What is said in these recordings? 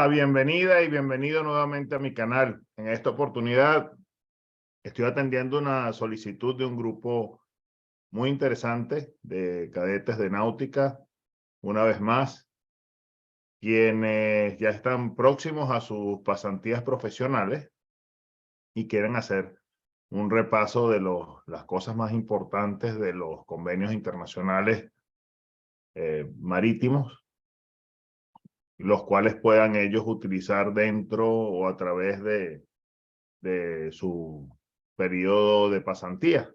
bienvenida y bienvenido nuevamente a mi canal. En esta oportunidad estoy atendiendo una solicitud de un grupo muy interesante de cadetes de náutica, una vez más, quienes ya están próximos a sus pasantías profesionales y quieren hacer un repaso de las cosas más importantes de los convenios internacionales marítimos, los cuales puedan ellos utilizar dentro o a través de su periodo de pasantía.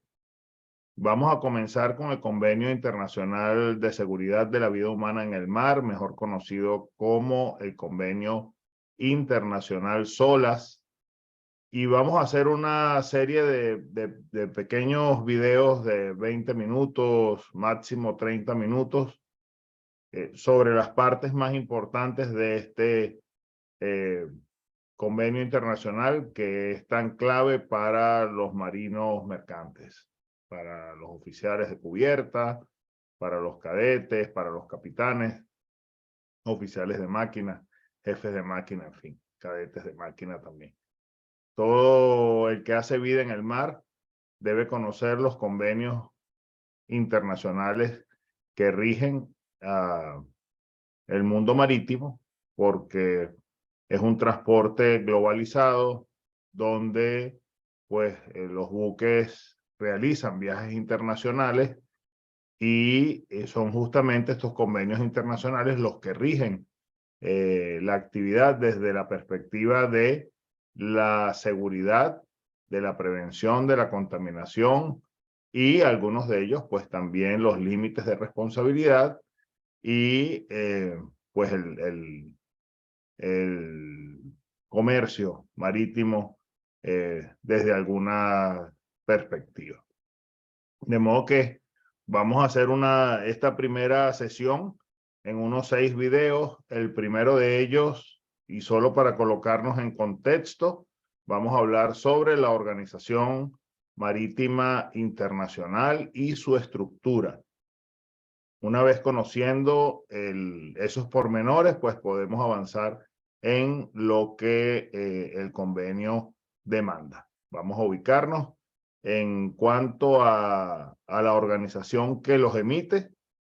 Vamos a comenzar con el Convenio Internacional de Seguridad de la Vida Humana en el Mar, mejor conocido como el Convenio Internacional SOLAS. Y vamos a hacer una serie de pequeños videos de 20 minutos, máximo 30 minutos, sobre las partes más importantes de este convenio internacional que es tan clave para los marinos mercantes, para los oficiales de cubierta, para los cadetes, para los capitanes, oficiales de máquina, jefes de máquina, en fin, cadetes de máquina también. Todo el que hace vida en el mar debe conocer los convenios internacionales que rigen el mundo marítimo, porque es un transporte globalizado donde pues los buques realizan viajes internacionales y son justamente estos convenios internacionales los que rigen la actividad desde la perspectiva de la seguridad, de la prevención de la contaminación y algunos de ellos pues también los límites de responsabilidad y pues el comercio marítimo desde alguna perspectiva. De modo que vamos a hacer esta primera sesión en unos 6 videos. El primero de ellos, y solo para colocarnos en contexto, vamos a hablar sobre la Organización Marítima Internacional y su estructura. Una vez conociendo esos pormenores, pues podemos avanzar en lo que el convenio demanda. Vamos a ubicarnos en cuanto a la organización que los emite,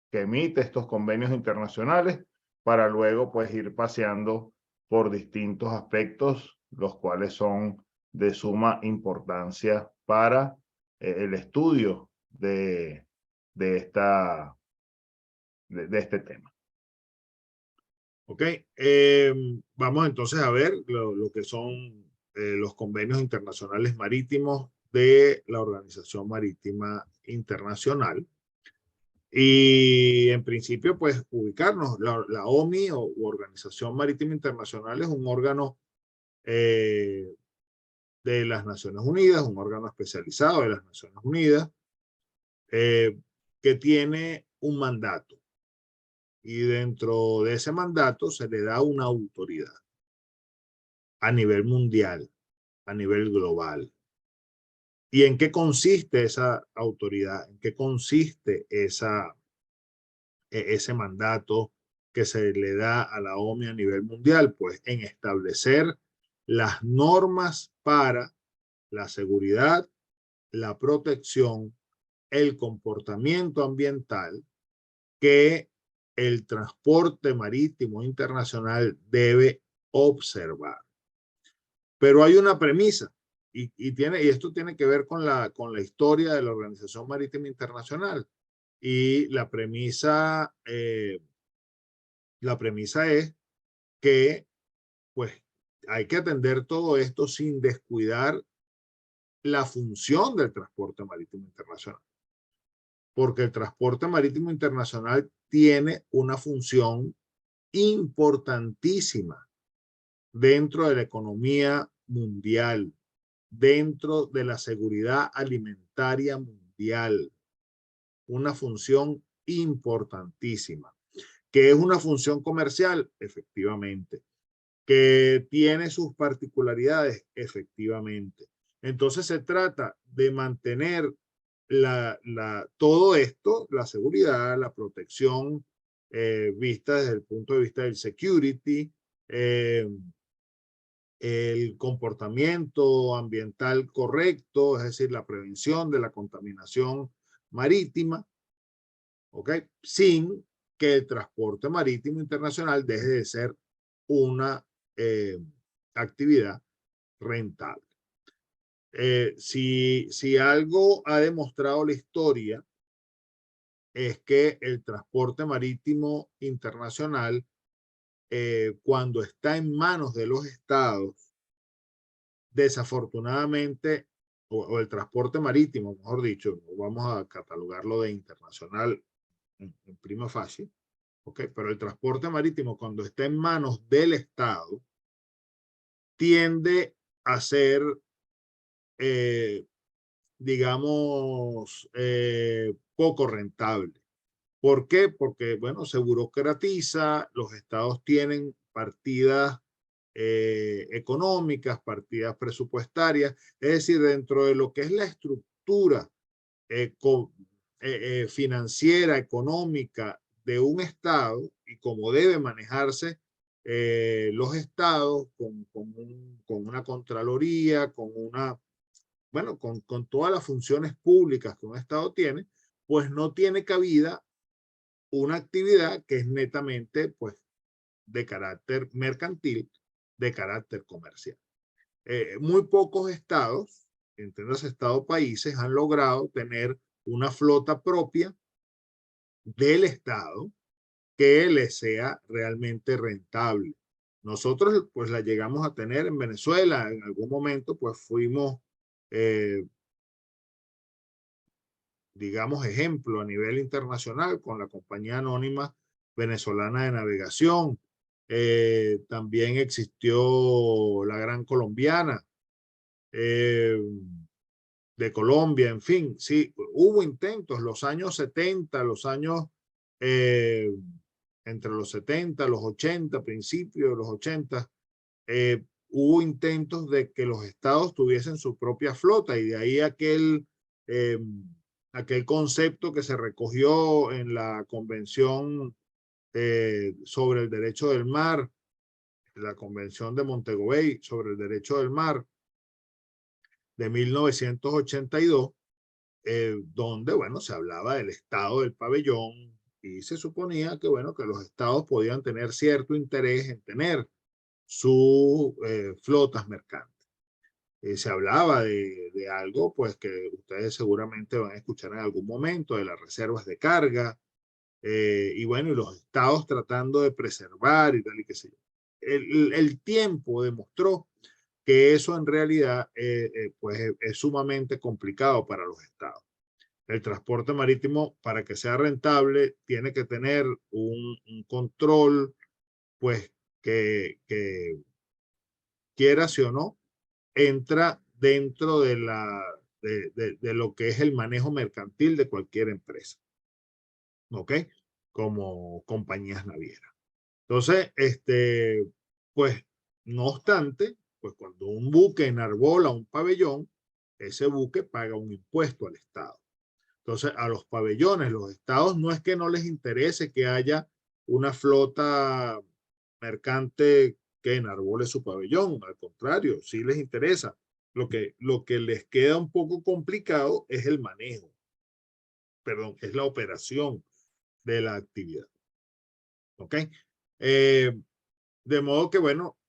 que emite estos convenios internacionales, para luego pues ir paseando por distintos aspectos, los cuales son de suma importancia para el estudio de este tema. Ok, vamos entonces a ver lo que son los convenios internacionales marítimos de la Organización Marítima Internacional. Y en principio, pues ubicarnos, la OMI o Organización Marítima Internacional es un órgano de las Naciones Unidas, un órgano especializado de las Naciones Unidas, que tiene un mandato. Y dentro de ese mandato se le da una autoridad a nivel mundial, a nivel global. ¿Y en qué consiste esa autoridad? ¿En qué consiste ese mandato que se le da a la OMI a nivel mundial? Pues en establecer las normas para la seguridad, la protección, el comportamiento ambiental que el transporte marítimo internacional debe observar. Pero hay una premisa y esto tiene que ver con la historia de la Organización Marítima Internacional. Y la premisa es que pues hay que atender todo esto sin descuidar la función del transporte marítimo internacional. Porque el transporte marítimo internacional tiene una función importantísima dentro de la economía mundial, dentro de la seguridad alimentaria mundial, una función importantísima, que es una función comercial, efectivamente, que tiene sus particularidades, efectivamente. Entonces se trata de mantener todo esto, la seguridad, la protección, vista desde el punto de vista del security, el comportamiento ambiental correcto, es decir, la prevención de la contaminación marítima, ¿ok? Sin que el transporte marítimo internacional deje de ser una actividad rentable. Si algo ha demostrado la historia es que el transporte marítimo internacional, cuando está en manos de los estados, desafortunadamente, o el transporte marítimo, mejor dicho, vamos a catalogarlo de internacional en prima facie, ¿ok? Pero el transporte marítimo, cuando está en manos del estado, tiende a ser, digamos, poco rentable. ¿Por qué? Porque, bueno, se burocratiza, los estados tienen partidas económicas, partidas presupuestarias, es decir, dentro de lo que es la estructura financiera, económica de un estado y cómo debe manejarse los estados con una contraloría, con una, bueno, con todas las funciones públicas que un estado tiene, pues no tiene cabida una actividad que es netamente, pues, de carácter mercantil, de carácter comercial. Muy pocos estados, entre los estados países, han logrado tener una flota propia del estado que les sea realmente rentable. Nosotros, pues, la llegamos a tener en Venezuela. En algún momento, pues, fuimos, digamos, ejemplo a nivel internacional con la Compañía Anónima Venezolana de Navegación. También existió la Gran Colombiana de Colombia, en fin, sí, hubo intentos, los años 70, los años entre los 70, los 80, principios de los 80, hubo intentos de que los estados tuviesen su propia flota y de ahí aquel concepto que se recogió en la Convención sobre el Derecho del Mar, la Convención de Montego Bay sobre el Derecho del Mar de 1982, donde, bueno, se hablaba del estado del pabellón y se suponía que, bueno, que los estados podían tener cierto interés en tener sus flotas mercantes. Se hablaba de algo, pues, que ustedes seguramente van a escuchar en algún momento, de las reservas de carga, y bueno, y los estados tratando de preservar y tal y qué sé yo. El tiempo demostró que eso en realidad pues es sumamente complicado para los estados. El transporte marítimo, para que sea rentable, tiene que tener un control, pues, que quiera sí o no, entra dentro de lo que es el manejo mercantil de cualquier empresa, ¿ok? Como compañías navieras. Entonces, pues, no obstante, pues cuando un buque enarbola un pabellón, ese buque paga un impuesto al Estado. Entonces, a los pabellones, los estados, no es que no les interese que haya una flota mercante que enarbole su pabellón, al contrario, sí les interesa. Lo que les queda un poco complicado es el manejo, perdón, es la operación de la actividad. ¿Ok? De modo que, bueno,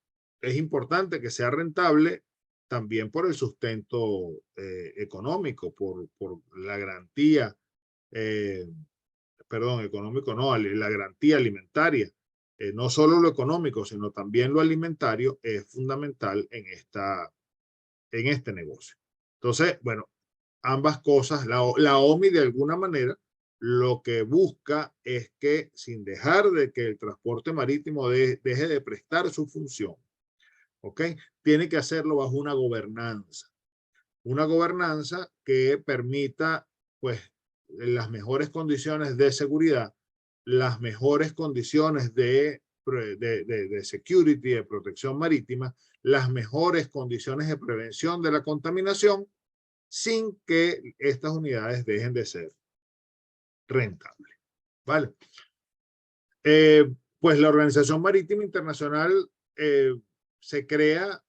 es importante que sea rentable también por el sustento económico, por la garantía, perdón, económico no, la garantía alimentaria. No solo lo económico, sino también lo alimentario es fundamental en este negocio. Entonces, bueno, ambas cosas, la OMI de alguna manera lo que busca es que, sin dejar de que el transporte marítimo deje de prestar su función, ¿ok? Tiene que hacerlo bajo una gobernanza que permita, pues, las mejores condiciones de seguridad, las mejores condiciones de security, de protección marítima, las mejores condiciones de prevención de la contaminación, sin que estas unidades dejen de ser rentables. ¿Vale? Pues la Organización Marítima Internacional se crea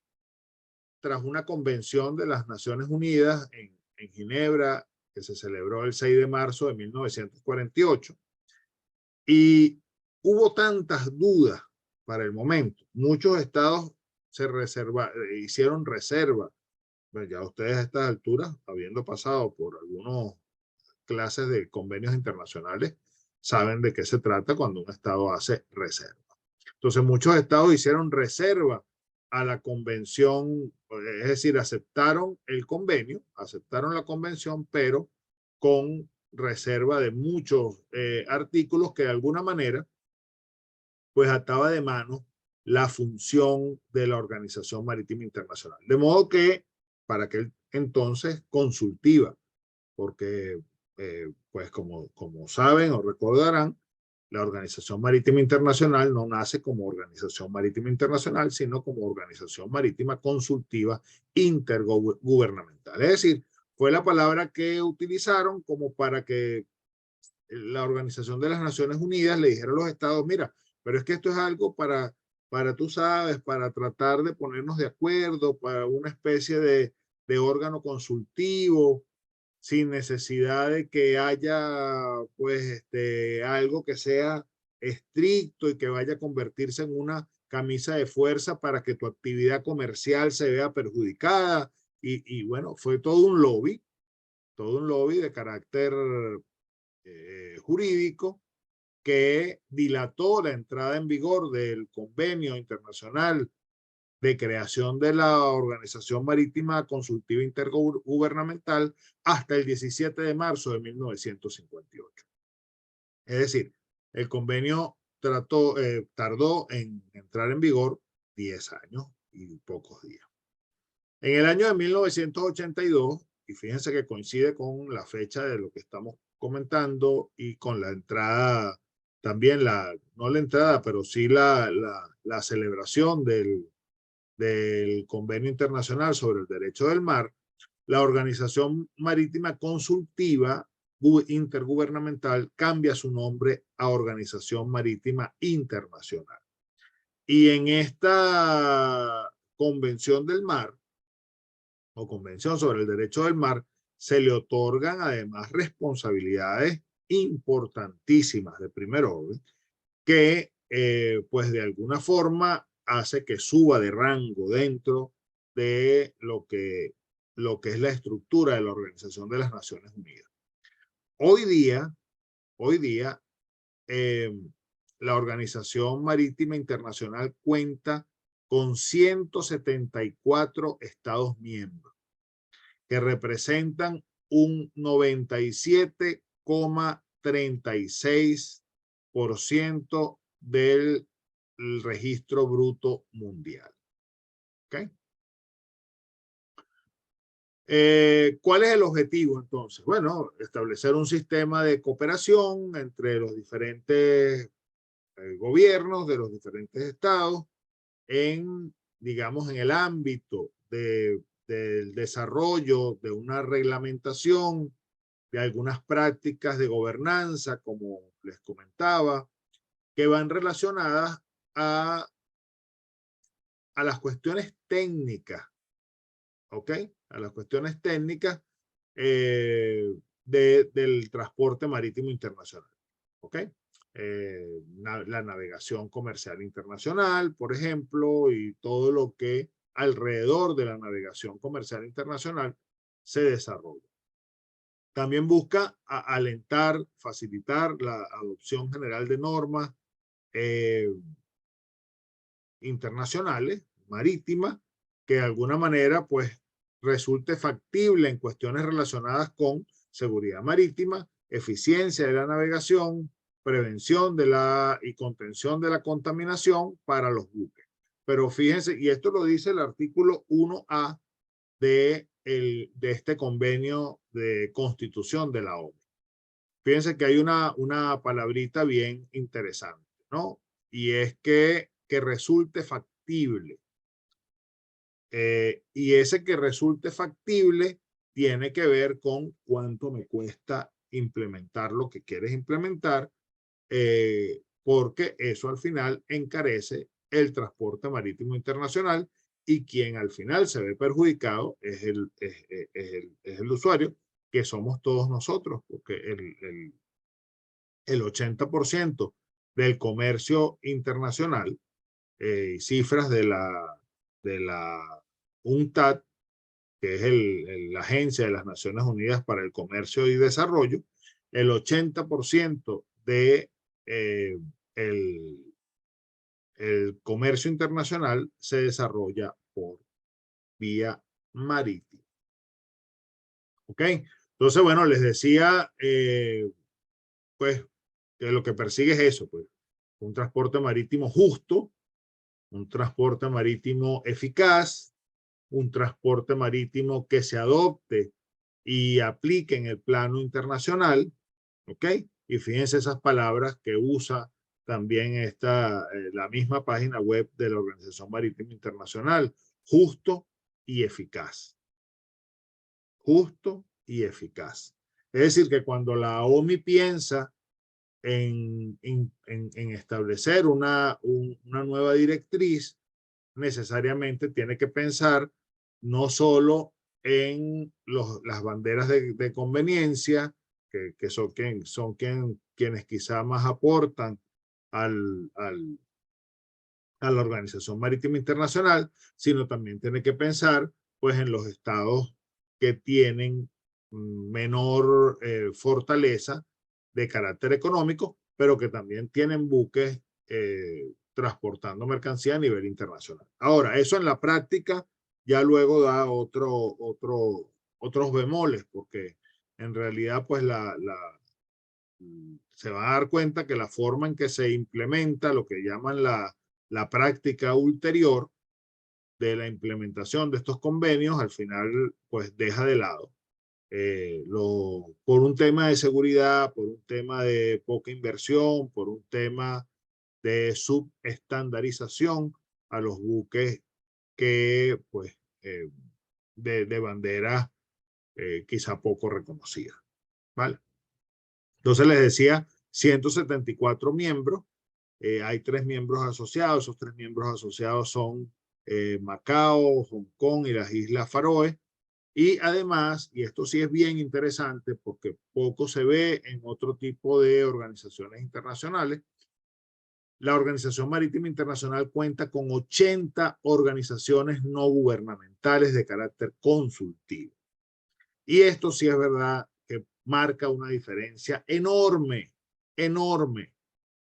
tras una convención de las Naciones Unidas en Ginebra, que se celebró el 6 de marzo de 1948. Y hubo tantas dudas para el momento. Muchos estados hicieron reserva. Bueno, ya ustedes a estas alturas, habiendo pasado por algunas clases de convenios internacionales, saben de qué se trata cuando un estado hace reserva. Entonces muchos estados hicieron reserva a la convención, es decir, aceptaron el convenio, aceptaron la convención, pero con reserva de muchos artículos que de alguna manera pues ataba de mano la función de la Organización Marítima Internacional. De modo que para aquel entonces consultiva, porque pues como saben o recordarán, la Organización Marítima Internacional no nace como Organización Marítima Internacional, sino como Organización Marítima Consultiva Intergubernamental. Es decir, fue la palabra que utilizaron como para que la Organización de las Naciones Unidas le dijera a los estados, mira, pero es que esto es algo para tú sabes, para tratar de ponernos de acuerdo, para una especie de órgano consultivo, sin necesidad de que haya pues algo que sea estricto y que vaya a convertirse en una camisa de fuerza para que tu actividad comercial se vea perjudicada. Y bueno, fue todo un lobby de carácter jurídico que dilató la entrada en vigor del convenio internacional de creación de la Organización Marítima Consultiva Intergubernamental hasta el 17 de marzo de 1958. Es decir, el convenio tardó en entrar en vigor 10 años y pocos días. En el año de 1982, y fíjense que coincide con la fecha de lo que estamos comentando y con la entrada, también no la entrada, pero sí la celebración del Convenio Internacional sobre el Derecho del Mar, la Organización Marítima Consultiva Intergubernamental cambia su nombre a Organización Marítima Internacional. Y en esta Convención del Mar, o Convención sobre el Derecho del Mar, se le otorgan además responsabilidades importantísimas de primer orden que pues de alguna forma hace que suba de rango dentro de lo que es la estructura de la Organización de las Naciones Unidas. Hoy día la Organización Marítima Internacional cuenta con 174 Estados miembros que representan un 97,36% del registro bruto mundial. ¿Okay? ¿Cuál es el objetivo entonces? Bueno, establecer un sistema de cooperación entre los diferentes gobiernos de los diferentes estados digamos, en el ámbito del desarrollo de una reglamentación, de algunas prácticas de gobernanza, como les comentaba, que van relacionadas a las cuestiones técnicas, ¿ok? A las cuestiones técnicas del transporte marítimo internacional, ¿ok? La navegación comercial internacional, por ejemplo, y todo lo que alrededor de la navegación comercial internacional se desarrolla. También busca alentar, facilitar la adopción general de normas internacionales, marítimas, que de alguna manera pues resulte factible en cuestiones relacionadas con seguridad marítima, eficiencia de la navegación, prevención y contención de la contaminación para los buques. Pero fíjense, y esto lo dice el artículo 1A de este convenio de constitución de la ONU. Fíjense que hay una palabrita bien interesante, ¿no? Y es que resulte factible. Y ese que resulte factible tiene que ver con cuánto me cuesta implementar lo que quieres implementar, porque eso al final encarece el transporte marítimo internacional, y quien al final se ve perjudicado es el usuario, que somos todos nosotros, porque el 80% del comercio internacional, cifras de la UNCTAD, que es la Agencia de las Naciones Unidas para el Comercio y Desarrollo, el 80% de el comercio internacional se desarrolla por vía marítima. ¿Ok? Entonces, bueno, les decía, pues, que lo que persigue es eso, pues, un transporte marítimo justo, un transporte marítimo eficaz, un transporte marítimo que se adopte y aplique en el plano internacional, ¿ok? Y fíjense esas palabras que usa también la misma página web de la Organización Marítima Internacional: justo y eficaz. Justo y eficaz. Es decir, que cuando la OMI piensa en establecer una nueva directriz, necesariamente tiene que pensar no solo en las banderas de conveniencia, que son quienes quizá más aportan a la Organización Marítima Internacional, sino también tiene que pensar pues en los estados que tienen menor fortaleza de carácter económico, pero que también tienen buques transportando mercancía a nivel internacional. Ahora, eso en la práctica ya luego da otros bemoles, porque en realidad pues se va a dar cuenta que la forma en que se implementa lo que llaman la práctica ulterior de la implementación de estos convenios, al final pues deja de lado por un tema de seguridad, por un tema de poca inversión, por un tema de subestandarización a los buques que pues de bandera quizá poco reconocida, ¿vale? Entonces les decía, 174 miembros, hay 3 miembros asociados, esos 3 miembros asociados son Macao, Hong Kong y las Islas Faroe. Y además, y esto sí es bien interesante porque poco se ve en otro tipo de organizaciones internacionales, la Organización Marítima Internacional cuenta con 80 organizaciones no gubernamentales de carácter consultivo. Y esto sí es verdad que marca una diferencia enorme, enorme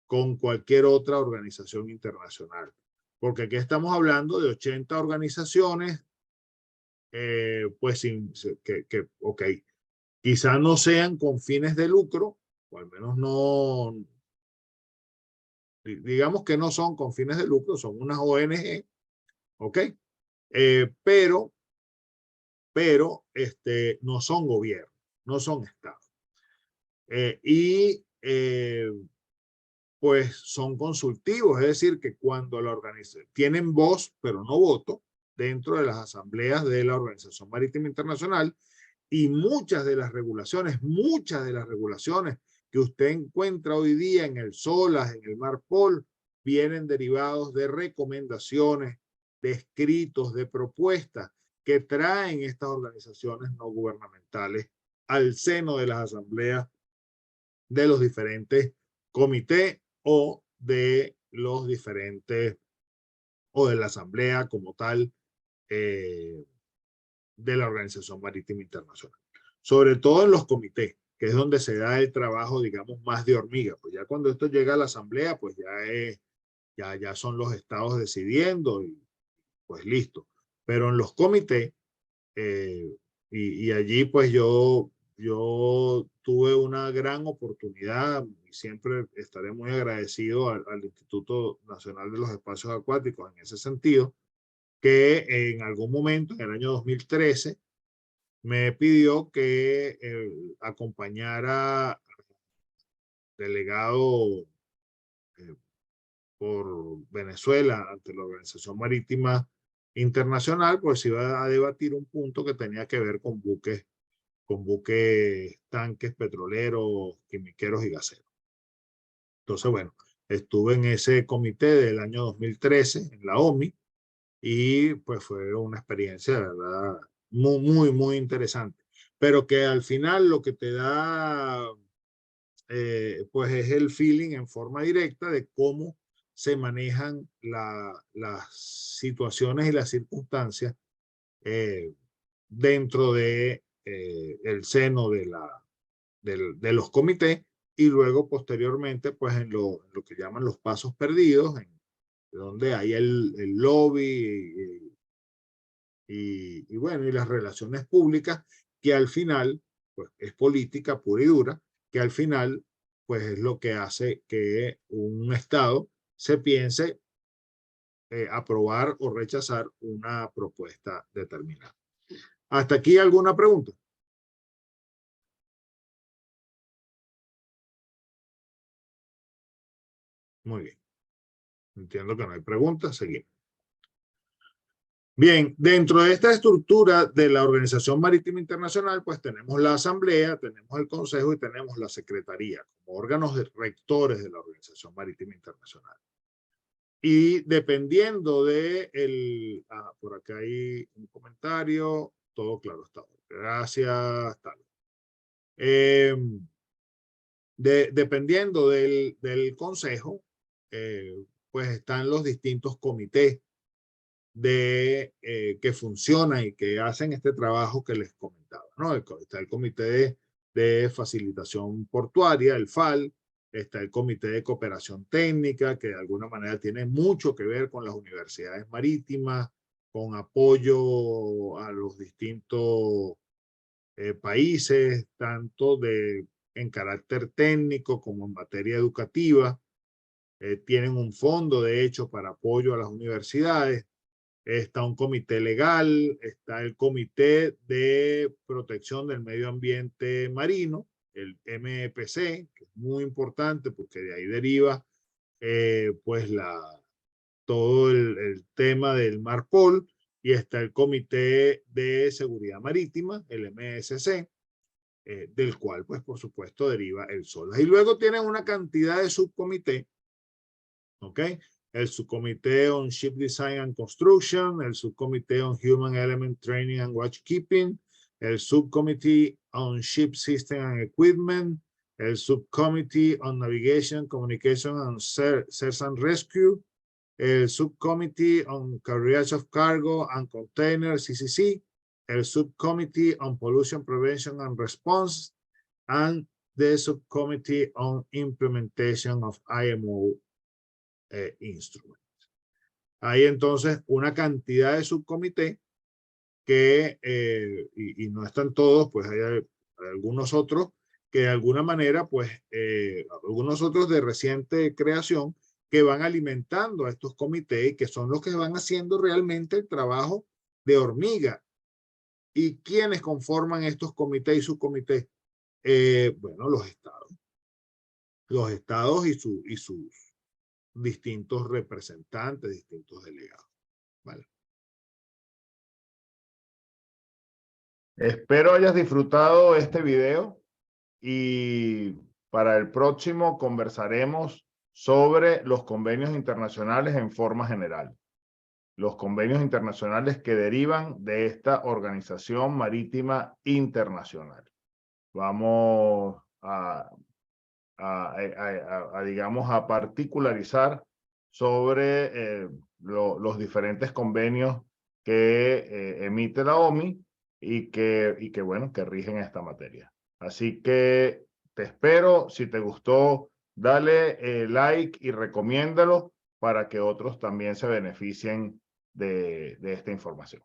con cualquier otra organización internacional. Porque aquí estamos hablando de 80 organizaciones, pues ok, quizá no sean con fines de lucro, o al menos no, digamos que no son con fines de lucro, son unas ONG, ok, pero no son gobiernos, no son estados. Pues son consultivos, es decir, que cuando la organización tienen voz, pero no voto, dentro de las asambleas de la Organización Marítima Internacional, y muchas de las regulaciones que usted encuentra hoy día en el SOLAS, en el MARPOL, vienen derivados de recomendaciones, de escritos, de propuestas que traen estas organizaciones no gubernamentales al seno de las asambleas de los diferentes comités o de los diferentes, o de la asamblea como tal de la Organización Marítima Internacional. Sobre todo en los comités, que es donde se da el trabajo, digamos, más de hormiga. Pues ya cuando esto llega a la asamblea, pues ya son los estados decidiendo y pues listo. Pero en los comités, y allí pues yo tuve una gran oportunidad y siempre estaré muy agradecido al Instituto Nacional de los Espacios Acuáticos en ese sentido, que en algún momento, en el año 2013, me pidió que acompañara al delegado por Venezuela ante la Organización Marítima Internacional, pues iba a debatir un punto que tenía que ver con buques, tanques petroleros, quimiqueros y gaseros. Entonces, bueno, Estuve en ese comité del año 2013 en la OMI y pues fue una experiencia, de verdad, muy interesante. Pero que al final lo que te da pues es el feeling en forma directa de cómo se manejan las situaciones y las circunstancias eh, dentro de el seno de los comités y luego posteriormente pues en lo que llaman los pasos perdidos, en donde hay el lobby y bueno, y las relaciones públicas, que al final pues es política pura y dura, que al final pues es lo que hace que un Estado se piense aprobar o rechazar una propuesta determinada. ¿Hasta aquí alguna pregunta? Muy bien. Entiendo que no hay preguntas. Seguimos. Bien, dentro de esta estructura de la Organización Marítima Internacional, pues tenemos la Asamblea, tenemos el Consejo y tenemos la Secretaría como órganos rectores de la Organización Marítima Internacional. Y dependiendo de por acá hay un comentario, todo claro está. Gracias, tal. Dependiendo del Consejo, pues están los distintos comités que funcionan y que hacen este trabajo que les comentaba, ¿no? Está el Comité de Facilitación Portuaria, el FAL, está el Comité de Cooperación Técnica, que de alguna manera tiene mucho que ver con las universidades marítimas, con apoyo a los distintos países, tanto en carácter técnico como en materia educativa. Tienen un fondo, de hecho, para apoyo a las universidades. Está un comité legal, está el Comité de Protección del Medio Ambiente Marino, el MEPC, que es muy importante porque de ahí deriva pues todo el tema del MARPOL, y está el Comité de Seguridad Marítima, el MSC, del cual pues por supuesto deriva el SOLAS. Y luego tienen una cantidad de subcomités, ¿ok? El subcomité on Ship Design and Construction, el subcomité on Human Element Training and Watchkeeping, el subcommittee on Ship System and Equipment, el subcommittee on Navigation, Communication and Search and Rescue, el subcommittee on Carriage of Cargo and Containers, CCC, el subcommittee on Pollution Prevention and Response, and the subcommittee on Implementation of IMO instrument. Hay entonces una cantidad de subcomités que, y no están todos, pues hay algunos otros que de alguna manera, pues algunos otros de reciente creación que van alimentando a estos comités y que son los que van haciendo realmente el trabajo de hormiga. ¿Y quiénes conforman estos comités y subcomités? Bueno, los estados. Los estados y sus distintos representantes, distintos delegados. ¿Vale? Espero hayas disfrutado este video y para el próximo conversaremos sobre los convenios internacionales en forma general. Los convenios internacionales que derivan de esta Organización Marítima Internacional. Vamos digamos, a particularizar sobre los diferentes convenios que emite la OMI y que, bueno, que rigen esta materia. Así que te espero. Si te gustó, dale like y recomiéndalo para que otros también se beneficien de esta información.